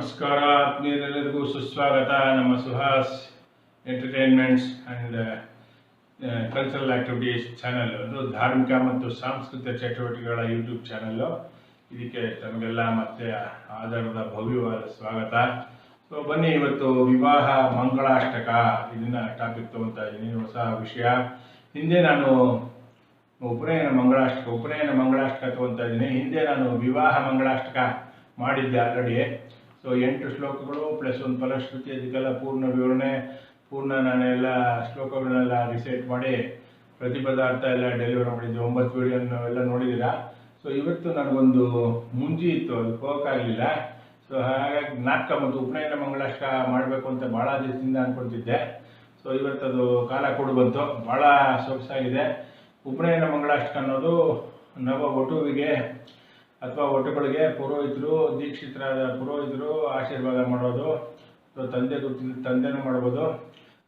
ನಮಸ್ಕಾರ ಆತ್ಮೀಯರೆಲ್ಲರಿಗೂ ಸುಸ್ವಾಗತ. ನಮ್ಮ Suhas entertainments and cultural activities channel, ಅದು ಧಾರ್ಮಿಕ ಮತ್ತು ಸಾಂಸ್ಕೃತಿಕ ಚಟುವಟಿಕೆಗಳ ಯೂಟ್ಯೂಬ್ ಚಾನಲ್ಲು. ಇದಕ್ಕೆ ತಮಗೆಲ್ಲ ಮತ್ತೆ ಆಧಾರದ ಭವ್ಯವಾದ ಸ್ವಾಗತ. ಸೊ ಬನ್ನಿ, ಇವತ್ತು ವಿವಾಹ ಮಂಗಳಾಷ್ಟಕ ಇದನ್ನ ಟಾಪಿಕ್ ತಗೊಳ್ತಾ ಇದ್ದೀನಿ, ಹೊಸ ವಿಷಯ. ಹಿಂದೆ ನಾನು ಉಪನಯನ ಮಂಗಳಾಷ್ಟಕ ತಗೊಳ್ತಾ ಇದ್ದೀನಿ. ಹಿಂದೆ ನಾನು ವಿವಾಹ ಮಂಗಳಾಷ್ಟಕ ಮಾಡಿದ್ದೆ ಆಲ್ರೆಡಿ. ಸೊ 8 ಶ್ಲೋಕಗಳು ಪ್ಲಸ್ ಒಂದು ಫಲಶ್ರುತಿ, ಅದಕ್ಕೆಲ್ಲ ಪೂರ್ಣ ವಿವರಣೆ, ನಾನೆಲ್ಲ ಶ್ಲೋಕಗಳನ್ನೆಲ್ಲ ರಿಸೈಟ್ ಮಾಡಿ ಪ್ರತಿಪದಾರ್ಥ ಎಲ್ಲ ಡೆಲಿವರ್ ಮಾಡಿದ್ದೆ. 9 ವಿಡಿಯೋನ ಎಲ್ಲ ನೋಡಿದ್ದೀರಾ. ಸೊ ಇವತ್ತು ನನಗೊಂದು ಮುಂಜಿ ಇತ್ತು, ಅದು ಹೋಗೋಕ್ಕಾಗಲಿಲ್ಲ. ಸೊ ಹಾಗಾಗಿ ನಾಟಕ ಮತ್ತು ಉಪನಯನ ಮಂಗಳಾಷ್ಟಕ ಮಾಡಬೇಕು ಅಂತ ಭಾಳ ದಿವಸದಿಂದ ಅಂದ್ಕೊಳ್ತಿದ್ದೆ. ಸೊ ಇವತ್ತದು ಕಾಲ ಕೊಡು ಬಂತು. ಭಾಳ ಸೊಗಸಾಗಿದೆ. ಉಪನಯನ ಮಂಗಳಾಷ್ಟಕ ಅನ್ನೋದು ನವ ವಟುವಿಗೆ ಅಥವಾ ವಟುಗಳಿಗೆ ಪುರೋಹಿತರು, ದೀಕ್ಷಿತರಾದ ಪುರೋಹಿತರು ಆಶೀರ್ವಾದ ಮಾಡೋದು. ಸೊ ತಂದೆ ಗೊತ್ತಿಲ್ಲ, ತಂದೆನೂ ಮಾಡ್ಬೋದು.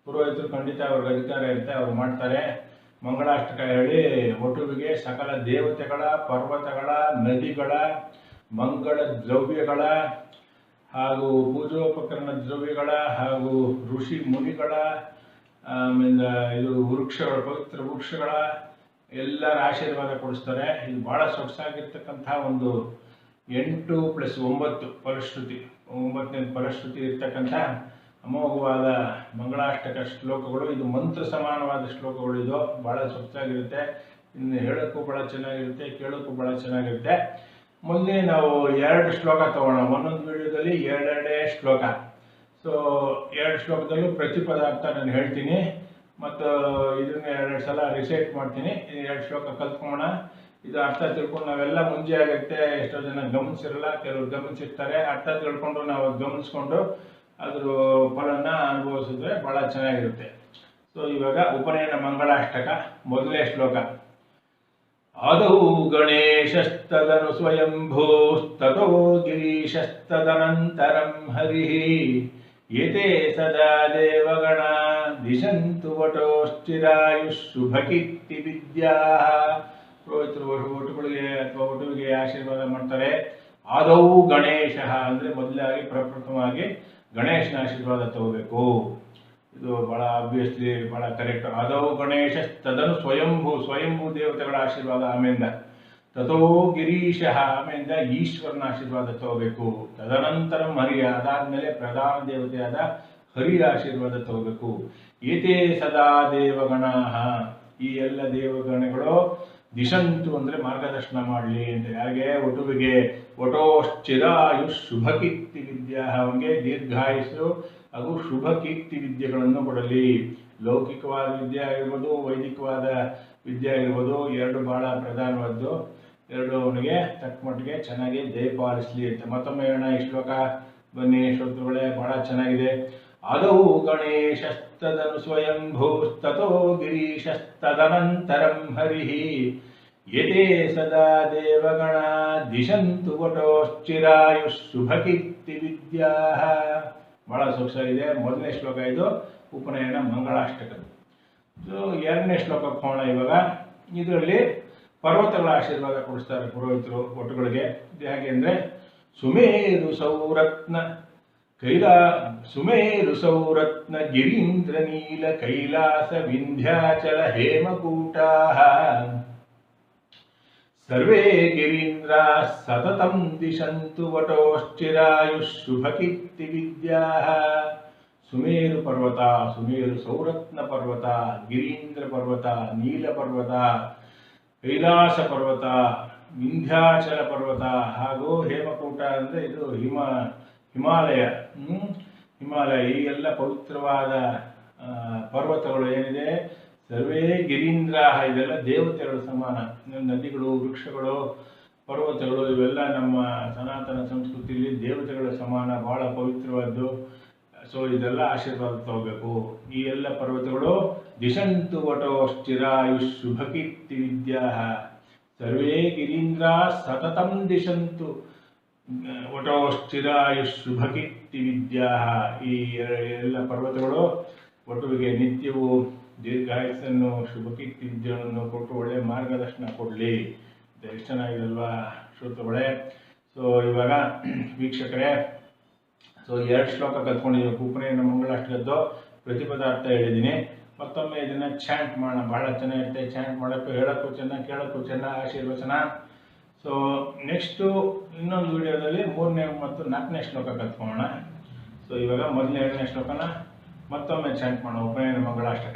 ಪುರೋಹಿತರು ಖಂಡಿತ ಅವ್ರಿಗೆ ಅಧಿಕಾರ ಇರುತ್ತೆ, ಅವ್ರು ಮಾಡ್ತಾರೆ. ಮಂಗಳಾಷ್ಟಕ ಹೇಳಿ ವಟುವಿಗೆ ಸಕಲ ದೇವತೆಗಳ, ಪರ್ವತಗಳ, ನದಿಗಳ, ಮಂಗಳ ದ್ರವ್ಯಗಳ ಹಾಗೂ ಪೂಜೋಪಕರಣ ದ್ರವ್ಯಗಳ ಹಾಗೂ ಋಷಿ ಮುನಿಗಳ, ಆಮೇಲೆ ಇದು ವೃಕ್ಷಗಳ, ಪವಿತ್ರ ವೃಕ್ಷಗಳ ಎಲ್ಲರ ಆಶೀರ್ವಾದ ಕೊಡಿಸ್ತಾರೆ. ಇದು ಭಾಳ ಸೊಗಸಾಗಿರ್ತಕ್ಕಂಥ ಒಂದು 8+9 ಫಲಶ್ರುತಿ, 9ನೇ ಫಲಶ್ರುತಿ ಇರ್ತಕ್ಕಂಥ ಅಮೋಘವಾದ ಮಂಗಳಾಷ್ಟಕ ಶ್ಲೋಕಗಳು. ಇದು ಮಂತ್ರ ಸಮಾನವಾದ ಶ್ಲೋಕಗಳು. ಇದು ಭಾಳ ಸೊಗಸಾಗಿರುತ್ತೆ. ಇನ್ನು ಹೇಳೋಕ್ಕೂ ಭಾಳ ಚೆನ್ನಾಗಿರುತ್ತೆ, ಕೇಳೋಕ್ಕೂ ಭಾಳ ಚೆನ್ನಾಗಿರುತ್ತೆ. ಮೊದಲೇ ನಾವು 2 ಶ್ಲೋಕ ತಗೋಣ. ಒಂದೊಂದು ವಿಡಿಯೋದಲ್ಲಿ 2 ಶ್ಲೋಕ. ಸೊ 2 ಶ್ಲೋಕದಲ್ಲೂ ಪ್ರತಿ ಪದಾರ್ಥ ನಾನು ಹೇಳ್ತೀನಿ ಮತ್ತು ಇದನ್ನ 2 ಸಲ ರಿಸೈಟ್ ಮಾಡ್ತೀನಿ. 2 ಶ್ಲೋಕ ಕಲ್ತ್ಕೊಳ್ಳೋಣ. ಇದು ಅರ್ಥ ತಿಳ್ಕೊಂಡು ನಾವೆಲ್ಲ ಮುಂಜೆ ಆಗುತ್ತೆ. ಎಷ್ಟೋ ಜನ ಗಮನಿಸಿರಲ್ಲ, ಕೆಲವರು ಗಮನಿಸಿರ್ತಾರೆ. ಅರ್ಥ ತಿಳ್ಕೊಂಡು ನಾವು ಗಮನಿಸ್ಕೊಂಡು ಅದ್ರ ಫಲನ ಅನುಭವಿಸಿದ್ರೆ ಭಾಳ ಚೆನ್ನಾಗಿರುತ್ತೆ. ಸೊ ಇವಾಗ ಉಪನಯನ ಮಂಗಳಾಷ್ಟಕ ಮೊದಲನೇ ಶ್ಲೋಕ. ಆದೌ ಗಣೇಶಸ್ತದನು ಸ್ವಯಂಭೂಸ್ತತೋ ಗಿರೀಶಸ್ತದನಂತರಂ ಹರಿಃ ಏತೇ ಸದಾ ದೇವಗಣ ದಿಶಂತು ವಟೋಶ್ಚಿರಾಯುಷ್ ಶುಭಕೀರ್ತಿ ವಿದ್ಯಾಃ. ಪುರೋಹಿತರು ವಟುಗಳಿಗೆ ಅಥವಾ ವಟುವಿಗೆ ಆಶೀರ್ವಾದ ಮಾಡ್ತಾರೆ. ಆದೌ ಗಣೇಶ ಅಂದರೆ ಮೊದಲಾಗಿ ಪ್ರಪ್ರಥಮವಾಗಿ ಗಣೇಶನ ಆಶೀರ್ವಾದ ತಗೋಬೇಕು. ಇದು ಭಾಳ ಆಬ್ವಿಯಸ್ಲಿ ಭಾಳ ಕರೆಕ್ಟ್. ಆದೌ ಗಣೇಶ ತದನು ಸ್ವಯಂಭೂ ದೇವತೆಗಳ ಆಶೀರ್ವಾದ ಆಮೇಲಿಂದ. ತಥೋ ಗಿರೀಶ ಆಮೇಲಿಂದ ಈಶ್ವರನ ಆಶೀರ್ವಾದ ತಗೋಬೇಕು. ತದನಂತರ ಹರಿ, ಅದಾದ್ಮೇಲೆ ಪ್ರಧಾನ ದೇವತೆಯಾದ ಹರಿಯ ಆಶೀರ್ವಾದ ತಗೋಬೇಕು. ಏತೇ ಸದಾ ದೇವಗಣ, ಈ ಎಲ್ಲ ದೇವಗಣಗಳು ದಿಶಂತು ಅಂದರೆ ಮಾರ್ಗದರ್ಶನ ಮಾಡಲಿ ಅಂತ. ಯಾರಿಗೆ? ವಟುವಿಗೆ. ವಟೋಶ್ಚಿರಾಯುಷ್ ಶುಭಕೀರ್ತಿ ವಿದ್ಯಾ, ಅವನಿಗೆ ದೀರ್ಘಾಯುಸ್ಸು ಹಾಗೂ ಶುಭ ಕೀರ್ತಿ ವಿದ್ಯೆಗಳನ್ನು ಕೊಡಲಿ. ಲೌಕಿಕವಾದ ವಿದ್ಯೆ ಆಗಿರ್ಬೋದು, ವೈದಿಕವಾದ ವಿದ್ಯೆ ಆಗಿರ್ಬೋದು, 2 ಭಾಳ ಪ್ರಧಾನವಾದ್ದು. 2 ಅವನಿಗೆ ತಕ್ಕಮಟ್ಟಿಗೆ ಚೆನ್ನಾಗಿ ದಯಪಾಲಿಸಲಿ ಅಂತ. ಮತ್ತೊಮ್ಮೆ ಹೇಳೋಣ ಈ ಶ್ಲೋಕ. ಬನ್ನಿ ಶ್ರೋತೃಗಳೇ, ಭಾಳ ಚೆನ್ನಾಗಿದೆ. ಆದೌ ಗಣೇಶಸ್ತದನು ಸ್ವಯಂಭೂಸ್ತತೋ ಗಿರೀಶಸ್ತದನಂತರಂ ಹರಿಃ ಏತೇ ಸದಾ ದೇವಗಣ ದಿಶಂತು ವಟೋಶ್ಚಿರಾಯುಷ್ ಶುಭಕೀರ್ತಿ ವಿದ್ಯಾಃ. ಭಾಳ ಸೊಗಸಾಗಿದೆ. ಮೊದಲನೇ ಶ್ಲೋಕ ಇದು ಉಪನಯನ ಮಂಗಳಾಷ್ಟಕದ. ಸೊ 2ನೇ ಶ್ಲೋಕಕ್ಕೆ ಹೋಗೋಣ ಇವಾಗ. ಇದರಲ್ಲಿ ಪರ್ವತಗಳ ಆಶೀರ್ವಾದ ಕೊಡಿಸ್ತಾರೆ ಪುರೋಹಿತರು ವಟುಗಳಿಗೆ. ಹೇಗೆ ಅಂದರೆ ಸುಮೇರು ಸೌರತ್ನ ಗಿರೀಂದ್ರ ನೀಲ ಕೈಲಾಸ ವಿಂಧ್ಯಾಚಲ ಹೇಮಕೂಟಾಃ ಸರ್ವೇ ಗಿರೀಂದ್ರ ಸತತಂ ದಿಶಂತು ವಟೋಶ್ಚಿರಾಯುಷ್ ಶುಭಕೀರ್ತಿ ವಿದ್ಯಾಃ. ಸುಮೇರು ಪರ್ವತ, ಸುಮೇರು ಸೌರತ್ನ ಪರ್ವತ, ಗಿರೀಂದ್ರ ಪರ್ವತ, ನೀಲ ಪರ್ವತ, ಕೈಲಾಸ ಪರ್ವತ, ವಿಂಧ್ಯಾಚಲ ಪರ್ವತ ಹಾಗೂ ಹೇಮಕೂಟ ಅಂದರೆ ಇದು ಹಿಮಾಲಯ. ಈ ಎಲ್ಲ ಪವಿತ್ರವಾದ ಪರ್ವತಗಳು ಏನಿದೆ, ಸರ್ವೇ ಗಿರೀಂದ್ರ, ಇದೆಲ್ಲ ದೇವತೆಗಳ ಸಮಾನ. ನದಿಗಳು, ವೃಕ್ಷಗಳು, ಪರ್ವತಗಳು ಇವೆಲ್ಲ ನಮ್ಮ ಸನಾತನ ಸಂಸ್ಕೃತಿಯಲ್ಲಿ ದೇವತೆಗಳ ಸಮಾನ, ಭಾಳ ಪವಿತ್ರವಾದ್ದು. ಸೊ ಇದೆಲ್ಲ ಆಶೀರ್ವಾದ ತಗೋಬೇಕು. ಈ ಎಲ್ಲ ಪರ್ವತಗಳು ದಿಶಂತು ವಟೋಶ್ಚಿರಾಯುಷ್ ಶುಭಕೀರ್ತಿ ವಿದ್ಯಾಃ ಸರ್ವೇ ಗಿರೀಂದ್ರ ಸತತಂ ದಿಶಂತು ವಟೋಶ್ಚಿರಾಯುಷ್ ಶುಭಕೀರ್ತಿ ವಿದ್ಯಾಃ. ಈ ಎಲ್ಲ ಪರ್ವತಗಳು ವಟುವಿಗೆ ನಿತ್ಯವೂ ದೀರ್ಘಾಯಸ್ಸನ್ನು, ಶುಭಕೀರ್ತಿ ವಿದ್ಯೆಗಳನ್ನು ಕೊಟ್ಟು ಒಳ್ಳೆಯ ಮಾರ್ಗದರ್ಶನ ಕೊಡಲಿ. ಎಷ್ಟು ಚೆನ್ನಾಗಿದಲ್ವಾ ಶ್ರೋತೃಗಳೇ. ಸೊ ಇವಾಗ ವೀಕ್ಷಕರೇ, ಸೊ 2 ಶ್ಲೋಕ ಕಲ್ತ್ಕೊಂಡಿದ್ದೀವಿ. ಉಪನಯನ ಮಂಗಳಾಷ್ಟಕದ್ದು ಪ್ರತಿಪದಾರ್ಥ ಹೇಳಿದ್ದೀನಿ. ಮತ್ತೊಮ್ಮೆ ಇದನ್ನ ಚಾಂಟ್ ಮಾಡೋಣ. ಬಹಳ ಚೆನ್ನಾಗಿರುತ್ತೆ ಚಾಂಟ್ ಮಾಡೋಕ್ಕೂ, ಹೇಳೋಕ್ಕೂ ಚೆನ್ನಾಗಿ, ಕೇಳೋಕ್ಕೂ ಚೆನ್ನಾಗಿ, ಆಶೀರ್ವಚನ. ಸೊ ನೆಕ್ಸ್ಟು ಇನ್ನೊಂದು ವಿಡಿಯೋದಲ್ಲಿ 3ನೇ ಮತ್ತು 4ನೇ ಶ್ಲೋಕ ಕಲ್ತ್ಕೊಳ್ಳೋಣ. ಸೊ ಇವಾಗ ಮೊದಲನೇ 2ನೇ ಶ್ಲೋಕನ ಮತ್ತೊಮ್ಮೆ ಚಾಂಟ್ ಮಾಡೋಣ. ಉಪನಯನ ಮಂಗಳಾಷ್ಟಕ.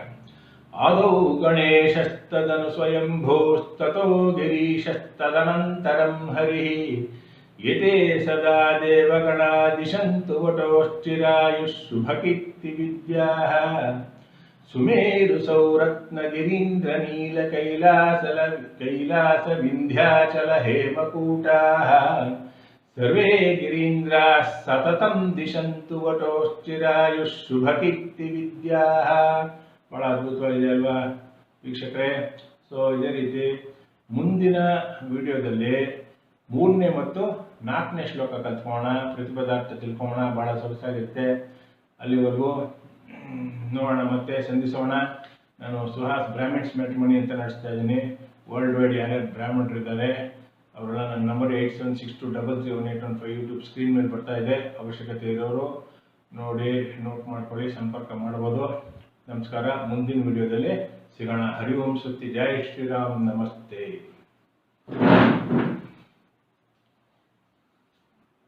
ಆದೌ ಗಣೇಶಸ್ತದನು ಸ್ವಯಂಭೂಸ್ತತೋ ಗಿರೀಶಸ್ತದನಂತರಂ ಹರಿಃ ಯತೆ ಸದಾ ದೇವಗಣಾದಿಶಂತು ವಟೋಶ್ಚಿರಾಯುಃ ಶುಭಕೀರ್ತಿ ವಿದ್ಯಾಃ ಸುಮೇರು ಸೌರತ್ನಗಿರೀಂದ್ರ ನೀಲ ಕೈಲಾಸ ವಿಂಧ್ಯಾಚಲ ಹೇಮಕೂಟಾಃ ಸರ್ವೇ ಗಿರೀಂದ್ರಾಃ ಸತತಂ ದಿಶಂತು ವಟೋಶ್ಚಿರಾಯುಃ ಶುಭಕೀರ್ತಿ ವಿದ್ಯಾಃ. ಬಹಳ ಅದ್ಭುತವಾಗಿದೆ ಅಲ್ವಾ ವೀಕ್ಷಕರೇ? ಸೊ ಇದೇ ರೀತಿ ಮುಂದಿನ ವಿಡಿಯೋದಲ್ಲಿ 3ನೇ ಮತ್ತು 4ನೇ ಶ್ಲೋಕ ಕಲ್ತ್ಕೊಳ್ಳೋಣ, ಪ್ರತಿಪದಾರ್ಥ ತಿಳ್ಕೊಳ್ಳೋಣ. ಬಹಳ ಸೊಗಸಾಗಿರುತ್ತೆ. ಅಲ್ಲಿವರೆಗೂ ನೋಡೋಣ, ಮತ್ತೆ ಸಂಧಿಸೋಣ. ನಾನು ಸುಹಾಸ್ ಬ್ರಾಹ್ಮಿಣ್ಸ್ ಮ್ಯಾಟ್ರಿಮನಿ ಅಂತ ನಡೆಸ್ತಾ ಇದ್ದೀನಿ. ವರ್ಲ್ಡ್ ವೈಡ್ ಯಾರ್ಯಾರು ಬ್ರಾಹ್ಮಣರು ಇದ್ದಾರೆ ಅವರೆಲ್ಲ ನನ್ನ ನಂಬರ್ 8762001815 ಯೂಟ್ಯೂಬ್ ಸ್ಕ್ರೀನ್ ಮೇಲೆ ಬರ್ತಾ ಇದೆ. ಅವಶ್ಯಕತೆ ಇರೋರು ನೋಡಿ ನೋಟ್ ಮಾಡ್ಕೊಳ್ಳಿ, ಸಂಪರ್ಕ ಮಾಡ್ಬೋದು. ನಮಸ್ಕಾರ. ಮುಂದಿನ ವಿಡಿಯೋದಲ್ಲಿ ಸಿಗೋಣ. ಹರಿ ಓಂ ಸತ್ಯ, ಜೈ ಶ್ರೀರಾಮ್, ನಮಸ್ತೆ.